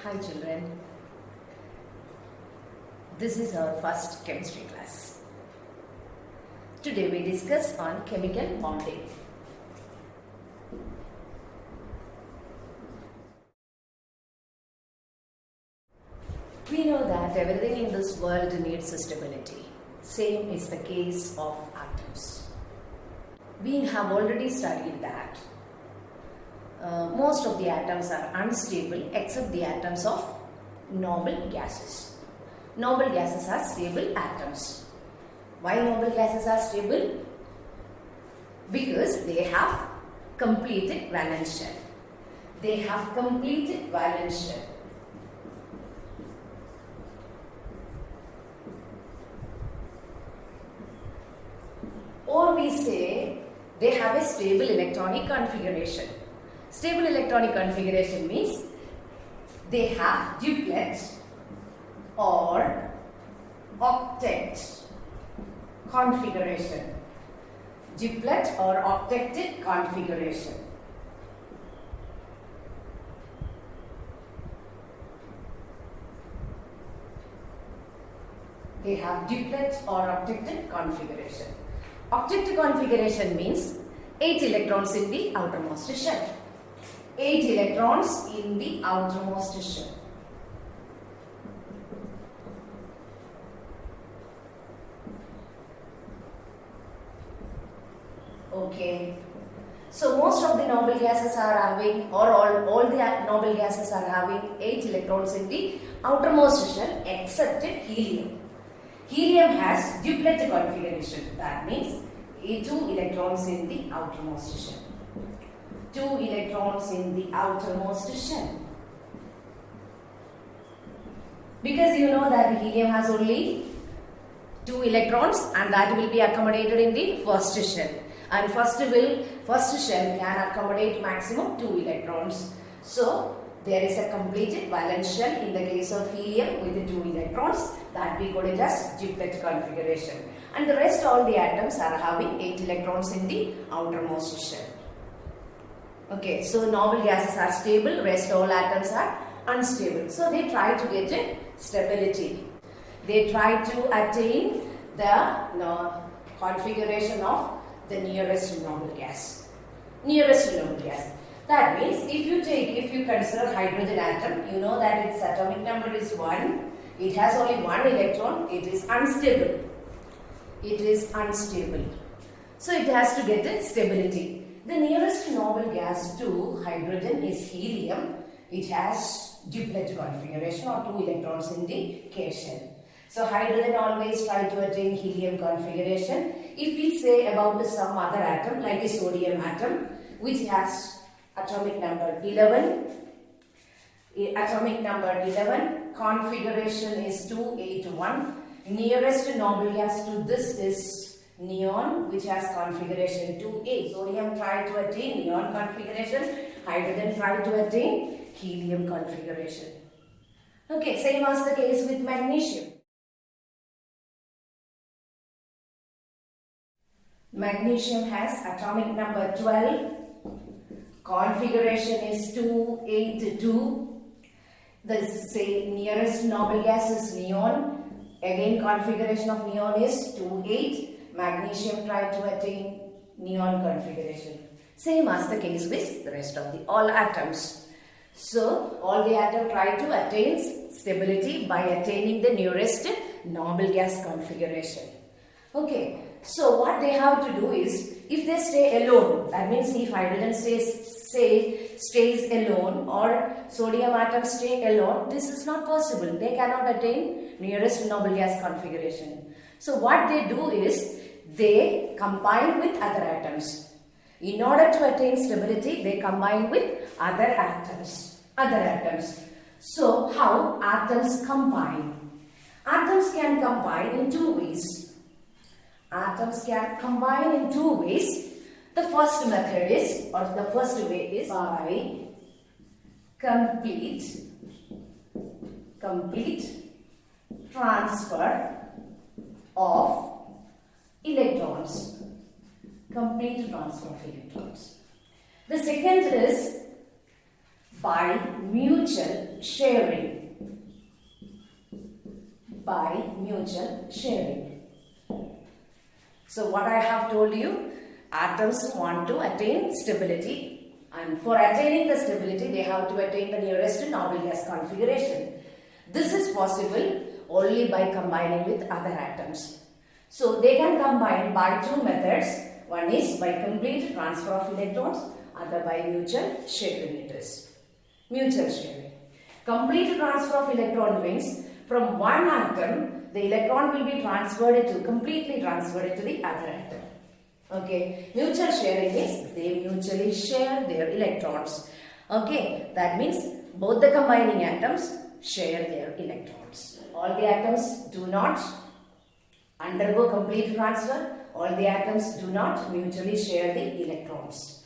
Hi children, this is our first chemistry class. Today we discuss on chemical bonding. We know that everything in this world needs stability. Same is the case of atoms. We have already studied that most of the atoms are unstable except the atoms of noble gases. Noble gases are stable atoms. Why noble gases are stable? Because they have completed valence shell. They have completed valence shell. Or we say they have a stable electronic configuration. Stable electronic configuration means they have duplet or octet configuration. Duplet or octet configuration. They have duplet or octet configuration. Octet configuration means 8 electrons in the outermost shell. 8 electrons in the outermost shell. Okay. So most of the noble gases are having, or all the noble gases are having 8 electrons in the outermost shell except helium. Helium has duplet configuration. That means 2 electrons in the outermost shell. 2 electrons in the outermost shell. Because you know that helium has only 2 electrons and that will be accommodated in the first shell. And first shell can accommodate maximum 2 electrons. So there is a completed valence shell in the case of helium with the 2 electrons, that we call it as duplet configuration. And the rest all the atoms are having 8 electrons in the outermost shell. Okay, so noble gases are stable, rest all atoms are unstable. So they try to get a stability. They try to attain the configuration of the nearest noble gas. Nearest noble gas. That means if you consider hydrogen atom, you know that its atomic number is 1. It has only 1 electron. It is unstable. It is unstable. So it has to get a stability. The nearest noble gas to hydrogen is helium. It has duplet configuration or 2 electrons in the K shell. So hydrogen always try to attain helium configuration. If we say about some other atom like a sodium atom which has atomic number 11, configuration is 281. Nearest noble gas to this is neon, which has configuration 2A. Sodium tried to attain neon configuration, hydrogen tried to attain helium configuration. Okay, same as the case with magnesium. Magnesium has atomic number 12. Configuration is 282. The nearest noble gas is neon. Again, configuration of neon is 28. Magnesium tried to attain neon configuration. Same as the case with the rest of the all atoms. So, all the atoms try to attain stability by attaining the nearest noble gas configuration. Okay. So what they have to do is, if they stay alone, that means if hydrogen stays alone or sodium atoms stay alone, this is not possible. They cannot attain nearest noble gas configuration. So what they do is, they combine with other atoms. In order to attain stability, they combine with other atoms. So how atoms combine? Atoms can combine in 2 ways. Atoms can combine in 2 ways. The first method is, or the first way is by complete transfer of electrons. Complete transfer of electrons. The second is by mutual sharing. By mutual sharing. So what I have told you, atoms want to attain stability, and for attaining the stability they have to attain the nearest noble gas configuration. This is possible only by combining with other atoms. So they can combine by two methods. One is by complete transfer of electrons, other by mutual sharing it is. Mutual sharing. Complete transfer of electron means from one atom the electron will be completely transferred to the other atom. Okay, mutual sharing is they mutually share their electrons. Okay, that means both the combining atoms share their electrons. All the atoms do not undergo complete transfer. All the atoms do not mutually share the electrons.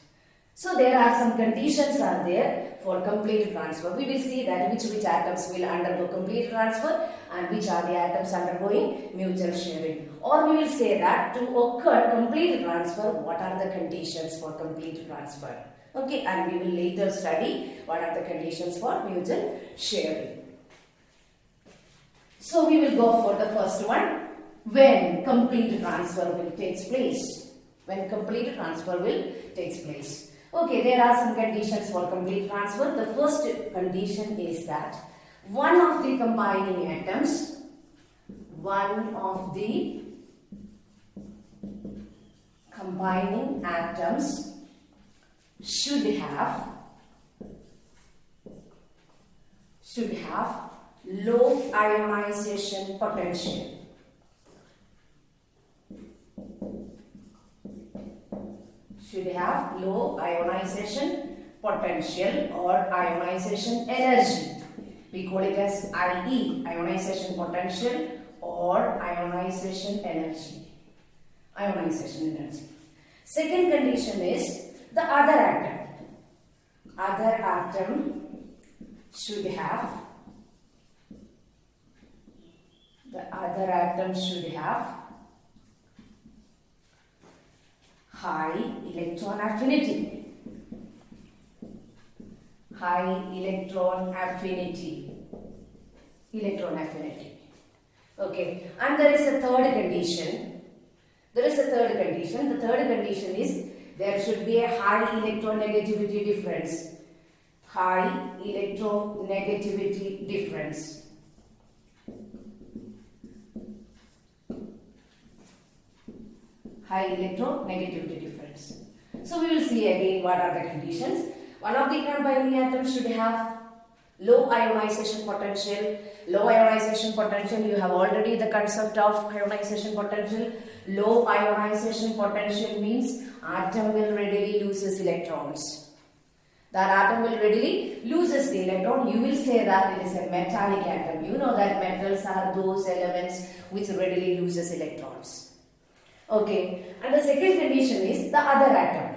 So there are some conditions are there for complete transfer. We will see that which atoms will undergo complete transfer and which are the atoms undergoing mutual sharing. Or we will say that to occur complete transfer, what are the conditions for complete transfer. Okay, and we will later study what are the conditions for mutual sharing. So we will go for the first one, when complete transfer will take place. When complete transfer will take place. Okay, there are some conditions for complete transfer. The first condition is that one of the combining atoms should have low ionization potential. Should have low ionization potential or ionization energy. We call it as IE, ionization potential or ionization energy. Ionization energy. Second condition is the other atom. Other atom should have high electron affinity. High electron affinity. Okay, and there is a third condition. The third condition is there should be a high electronegativity difference. High electronegativity difference. High electronegativity difference. So we will see again what are the conditions. One of the combining atoms should have low ionization potential. Low ionization potential, you have already the concept of ionization potential. Low ionization potential means atom will readily loses electrons. That atom will readily loses the electron. You will say that it is a metallic atom. You know that metals are those elements which readily loses electrons. Okay, and the second condition is the other atom.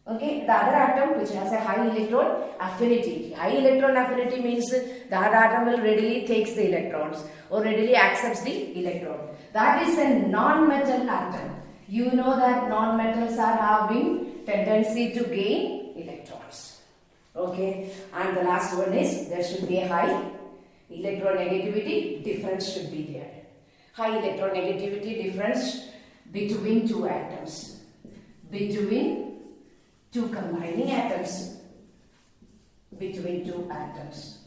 Okay, the other atom which has a high electron affinity. High electron affinity means that atom will readily takes the electrons or readily accepts the electron. That is a non-metal atom. You know that non-metals are having tendency to gain electrons. Okay, and the last one is there should be a high electronegativity difference should be there. High electronegativity difference between two atoms. Between two combining atoms. Between two atoms.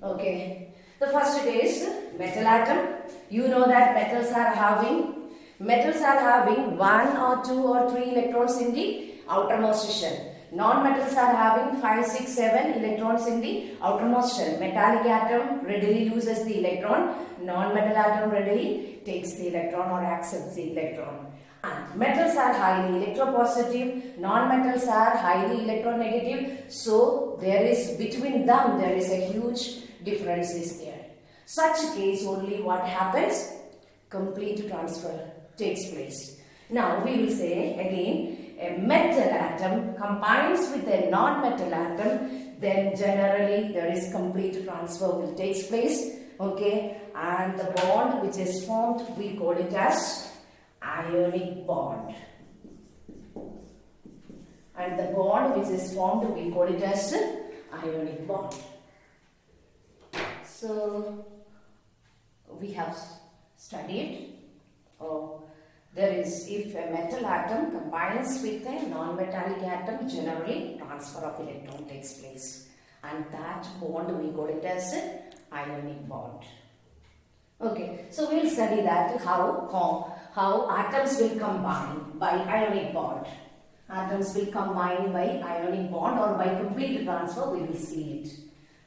Okay. The first is metal atom. You know that metals are having one or two or three electrons in the outermost shell. Non-metals are having 5, 6, 7 electrons in the outermost shell. Metallic atom readily loses the electron. Non-metal atom readily takes the electron or accepts the electron. And metals are highly electropositive. Non-metals are highly electronegative. So there is between them there is a huge difference is there. Such case only what happens? Complete transfer takes place. Now we will say again, a metal atom combines with a non-metal atom, then generally there is complete transfer will takes place. Okay, and the bond which is formed, we call it as ionic bond. And the bond which is formed, we call it as ionic bond. So we have studied, there is, if a metal atom combines with a non-metallic atom, generally transfer of electron takes place, and that bond we call it as an ionic bond. Okay, so we will study that how atoms will combine by ionic bond. Atoms will combine by ionic bond or by complete transfer, we will see it.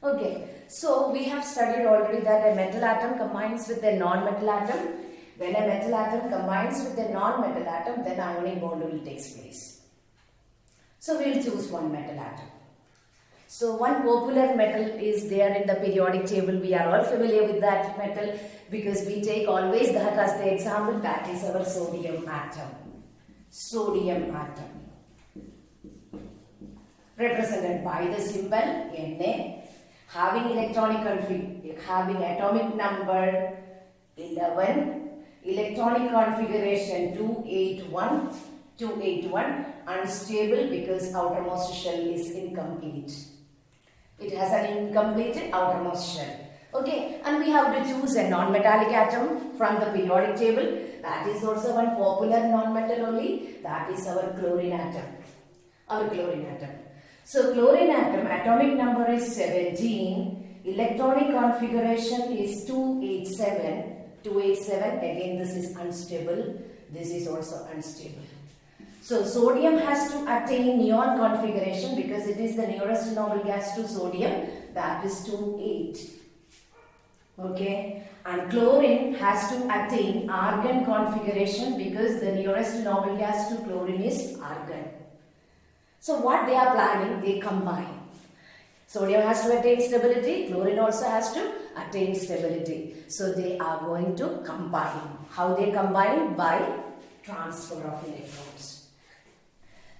Okay, so we have studied already that a metal atom combines with a non-metal atom. When a metal atom combines with a non-metal atom, then ionic bond will take place. So we will choose one metal atom. So one popular metal is there in the periodic table. We are all familiar with that metal because we take always that as the example. That is our sodium atom. Sodium atom. Represented by the symbol Na, having atomic number 11, electronic configuration 281, unstable because outermost shell is incomplete. It has an incomplete outermost shell. Okay, and we have to choose a non-metallic atom from the periodic table. That is also one popular non-metal only. That is our chlorine atom. Our chlorine atom. So chlorine atom atomic number is 17. Electronic configuration is 287. 287. Again, this is unstable. This is also unstable. So sodium has to attain neon configuration because it is the nearest noble gas to sodium. That is 28. Okay, and chlorine has to attain argon configuration because the nearest noble gas to chlorine is argon. So what they are planning, they combine. Sodium has to attain stability, chlorine also has to attain stability. So they are going to combine. How they combine? By transfer of electrons.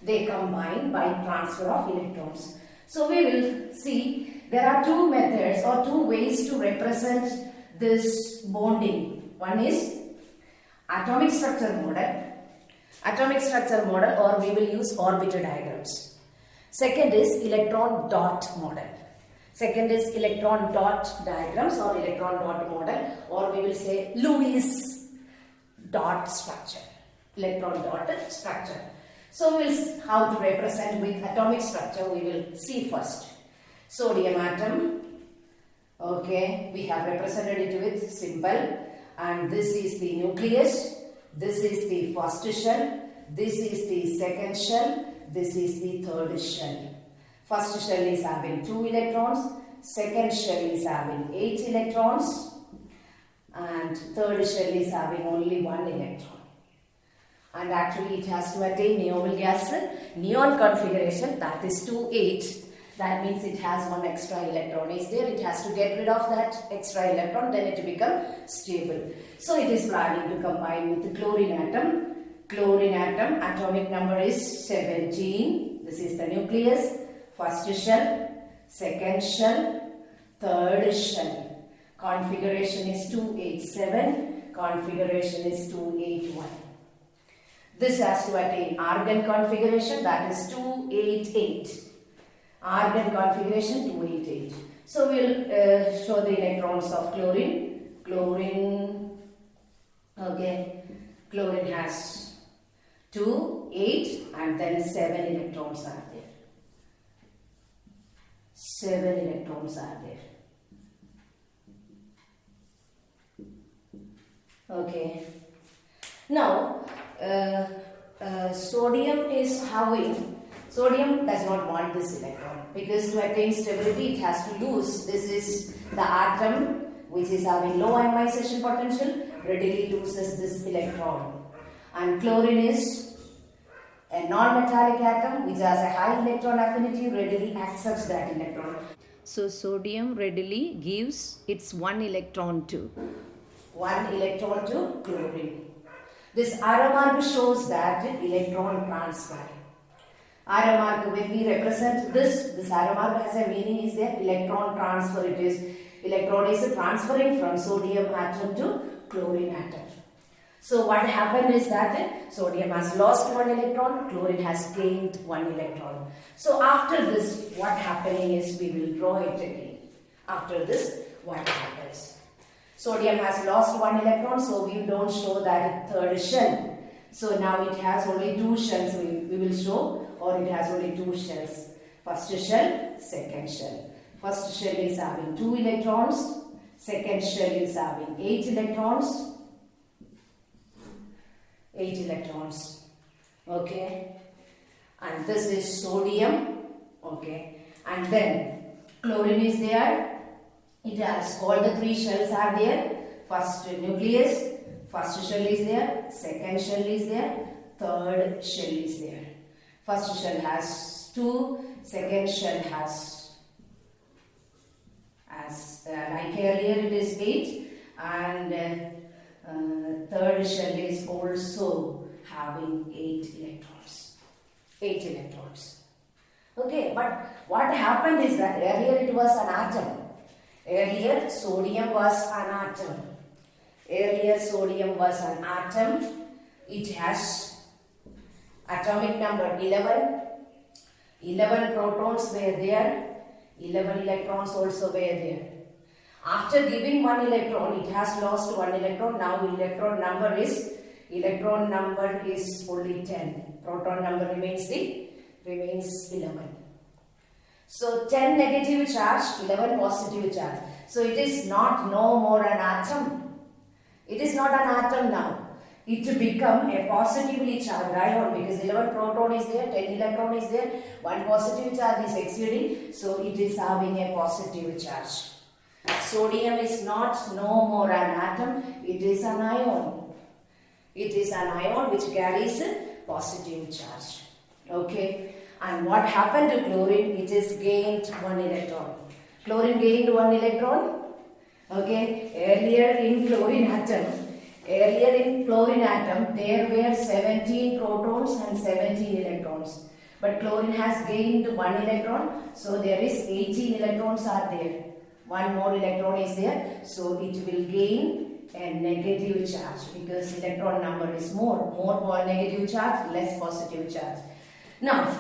They combine by transfer of electrons. So we will see there are two methods or two ways to represent this bonding. One is atomic structure model. Atomic structure model, or we will use orbital diagrams. Second is electron dot model. Second is electron dot diagrams or electron dot model, or we will say Lewis dot structure. Electron dot structure. So we will how to represent with atomic structure we will see first. Sodium atom. Okay, we have represented it with symbol, and this is the nucleus. This is the first shell, this is the second shell, this is the third shell. First shell is having 2 electrons, second shell is having 8 electrons, and third shell is having only 1 electron. And actually it has to attain noble gas neon configuration, that is 2,8. That means it has 1 extra electron is there. It has to get rid of that extra electron, then it becomes stable. So it is planning to combine with the chlorine atom. Chlorine atom atomic number is 17. This is the nucleus. First shell, second shell, third shell. Configuration is 287. Configuration is 281. This has to attain argon configuration, that is 288. Argon configuration 288. So we will show the electrons of chlorine. Chlorine, okay, chlorine has 2, 8 and then 7 electrons are there. 7 electrons are there. Okay. Now, sodium is having, sodium does not want this electron because to attain stability it has to lose. This is the atom which is having low ionization potential, readily loses this electron. And chlorine is a non-metallic atom which has a high electron affinity, readily accepts that electron. So sodium readily gives its 1 electron to chlorine. This arrow mark shows that electron transfer. Arrow mark, when we represent this arrow mark has a meaning is there, electron transfer. It is, electron is transferring from sodium atom to chlorine atom. So what happened is that sodium has lost 1 electron, chlorine has gained 1 electron. So after this, what happens? happening is we will draw it again. After this, what happens? Sodium has lost one electron, so we don't show that third shell. So now it has only two shells, we will show, or it has only two shells. First shell, second shell. First shell is having 2 electrons, second shell is having 8 electrons. 8 electrons. Okay. And this is sodium. Okay. And then chlorine is there. It has all the 3 shells are there. First nucleus, first shell is there, second shell is there, third shell is there. First shell has 2, second shell has like earlier it is 8, and third shell is also having 8 electrons. 8 electrons. Okay, but what happened is that earlier it was an atom. Earlier sodium was an atom. Earlier sodium was an atom. It has atomic number 11. 11 protons were there. 11 electrons also were there. After giving one electron, it has lost one electron. Now electron number is only 10. Proton number remains 11. So 10 negative charge, 11 positive charge. So it is no more an atom. It is not an atom now. It to become a positively charged ion, because 11 proton is there, 10 electron is there, 1 positive charge is exuding, so it is having a positive charge. Sodium is no more an atom, it is an ion. It is an ion which carries a positive charge. Okay. And what happened to chlorine? It is gained 1 electron. Chlorine gained 1 electron. Okay. Earlier in chlorine atom, there were 17 protons and 17 electrons. But chlorine has gained 1 electron, so there is 18 electrons are there. 1 more electron is there, so it will gain a negative charge, because electron number is more negative charge, less positive charge. Now,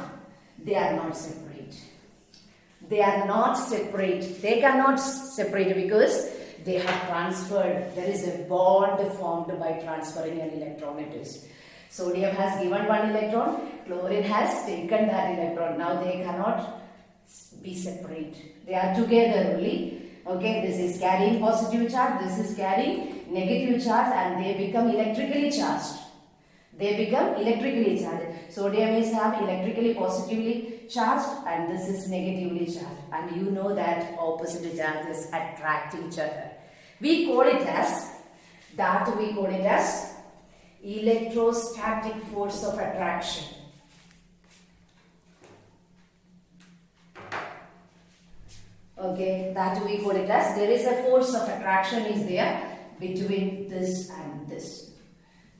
they are not separate. They are not separate. They cannot separate because they have transferred. There is a bond formed by transferring an electron. It is. Sodium has given 1 electron. Chlorine has taken that electron. Now they cannot be separate. They are together only. Okay, this is carrying positive charge. This is carrying negative charge, and they become electrically charged. They become electrically charged. Sodium is electrically positively charged, and this is negatively charged. And you know that opposite charges attract each other. We call it as electrostatic force of attraction. Okay, that we call it as, there is a force of attraction is there between this and this.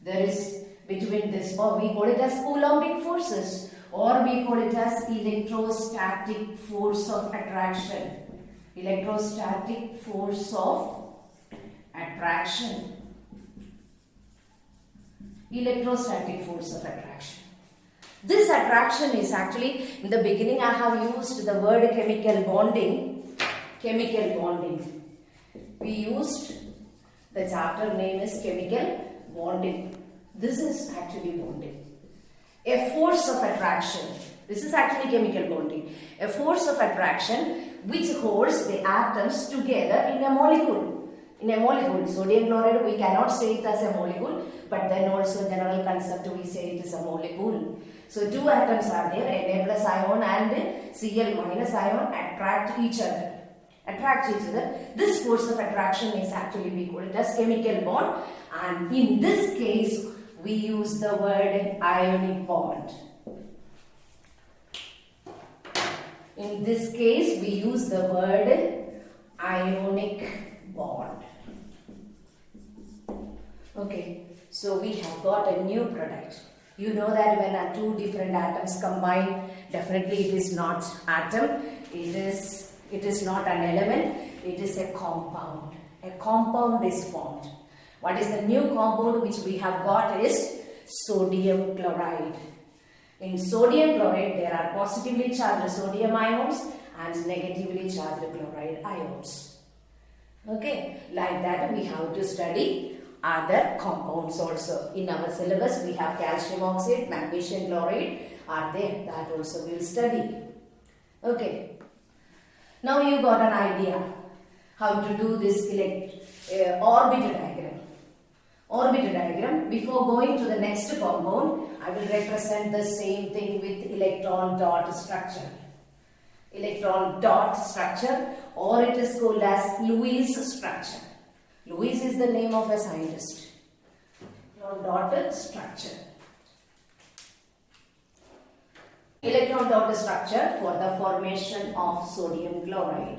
There is between this, or we call it as Coulombic forces, or we call it as electrostatic force of attraction. Electrostatic force of attraction. Electrostatic force of attraction. This attraction is actually, in the beginning I have used the word chemical bonding. Chemical bonding. We used, the chapter name is chemical bonding. This is actually bonding. A force of attraction. This is actually chemical bonding. A force of attraction which holds the atoms together in a molecule. In a molecule, sodium chloride, we cannot say it as a molecule, but then also general concept we say it is a molecule. So 2 atoms are there, Na plus ion and Cl minus ion attract each other. This force of attraction is actually, we call it as chemical bond, and in this case we use the word ionic bond. In this case we use the word ionic bond. Okay, so we have got a new product. You know that when 2 different atoms combine, definitely it is not atom, it is not an element, it is a compound. A compound is formed. What is the new compound which we have got is sodium chloride. In sodium chloride, there are positively charged sodium ions and negatively charged chloride ions. Okay, like that we have to study other compounds also. In our syllabus we have calcium oxide, magnesium chloride are there, that also we will study. Okay, now you got an idea how to do this orbit diagram. Orbit diagram. Before going to the next compound, I will represent the same thing with electron dot structure. Electron dot structure, or it is called as Lewis structure. Lewis is the name of a scientist. Electron dot structure. Electron dot structure for the formation of sodium chloride.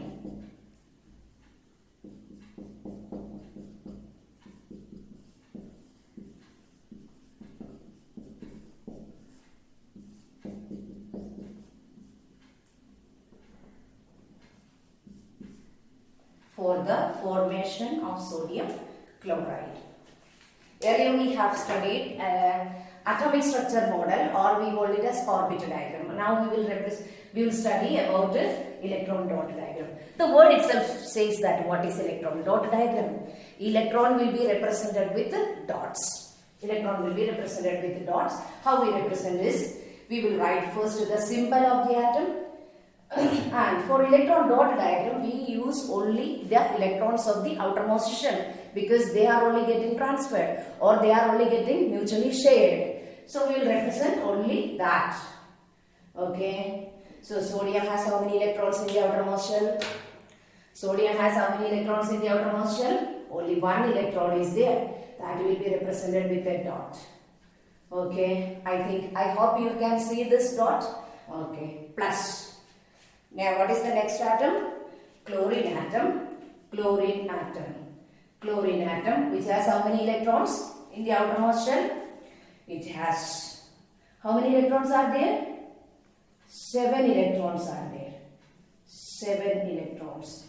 For the formation of sodium chloride. Earlier we have studied atomic structure model, or we call it as orbit diagram. Now we will study about the electron dot diagram. The word itself says that what is electron dot diagram. Electron will be represented with dots. Electron will be represented with dots. How we represent this? We will write first the symbol of the atom. And for electron dot diagram, we use only the electrons of the outermost shell, because they are only getting transferred or they are only getting mutually shared. So we will represent only that. Okay. So sodium has how many electrons in the outermost shell? Sodium has how many electrons in the outermost shell? Only one electron is there. That will be represented with a dot. Okay. I hope you can see this dot. Okay. Plus. Now what is the next atom? Chlorine atom. Chlorine atom. Chlorine atom, which has how many electrons in the outermost shell? It has, how many electrons are there? 7 electrons are there. 7 electrons.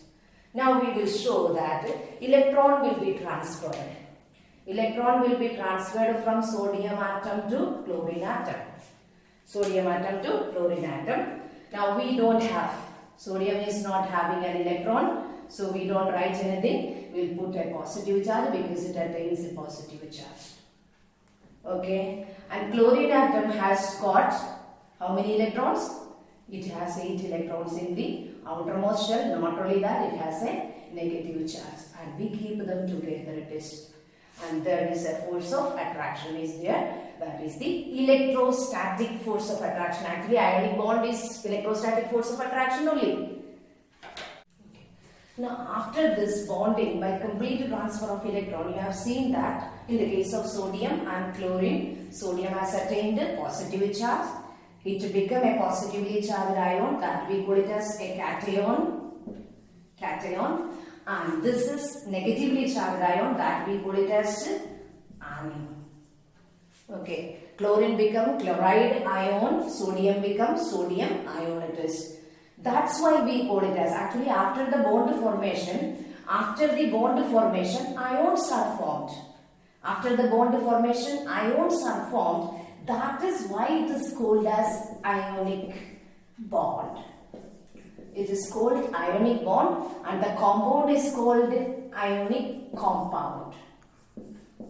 Now we will show that electron will be transferred. Electron will be transferred from sodium atom to chlorine atom. Sodium atom to chlorine atom. Now we don't have, sodium is not having an electron, so we don't write anything. We'll put a positive charge because it attains a positive charge. Okay, and chlorine atom has got how many electrons? It has 8 electrons in the outermost shell. Not only that, it has a negative charge, and we keep them together. It is, and there is a force of attraction is there. That is the electrostatic force of attraction. Actually, ionic bond is electrostatic force of attraction only. Now, after this bonding by complete transfer of electron, you have seen that in the case of sodium and chlorine, sodium has attained a positive charge. It become a positively charged ion, that we call it as a cation. And this is negatively charged ion, that we call it as anion. Okay, chlorine become chloride ion, sodium becomes sodium ion it is. That's why we call it as, actually after the bond formation, ions are formed. After the bond formation, ions are formed. That is why it is called as ionic bond. It is called ionic bond, and the compound is called ionic compound.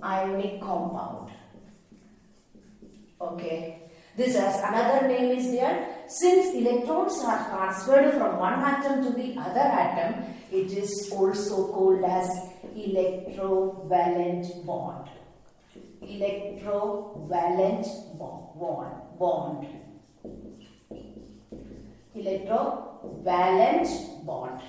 Ionic compound. Okay. This has another name is there. Since electrons are transferred from one atom to the other atom, it is also called as electrovalent bond. Electrovalent bond. Electrovalent bond.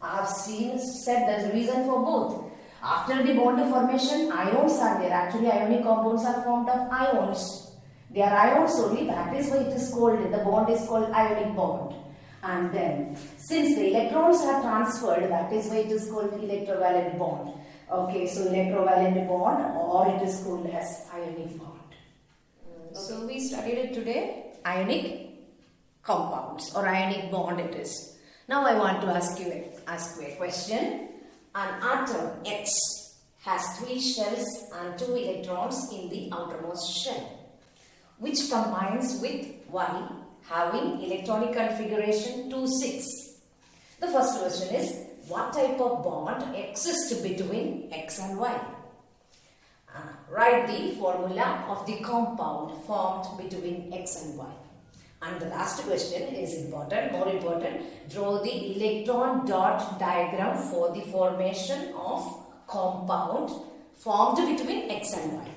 I have said there's a reason for both. After the bond formation, ions are there. Actually, ionic compounds are formed of ions. They are ions only, that is why it is called, the bond is called ionic bond. And then, since the electrons are transferred, that is why it is called electrovalent bond. Okay, so electrovalent bond, or it is called as ionic bond. So we studied it today, ionic compounds or ionic bond it is. Now I want to ask you a question. An atom X has 3 shells and 2 electrons in the outermost shell, which combines with Y having electronic configuration 2,6. The first question is, what type of bond exists between X and Y? Write the formula of the compound formed between X and Y. And the last question is important, more important. Draw the electron dot diagram for the formation of compound formed between X and Y.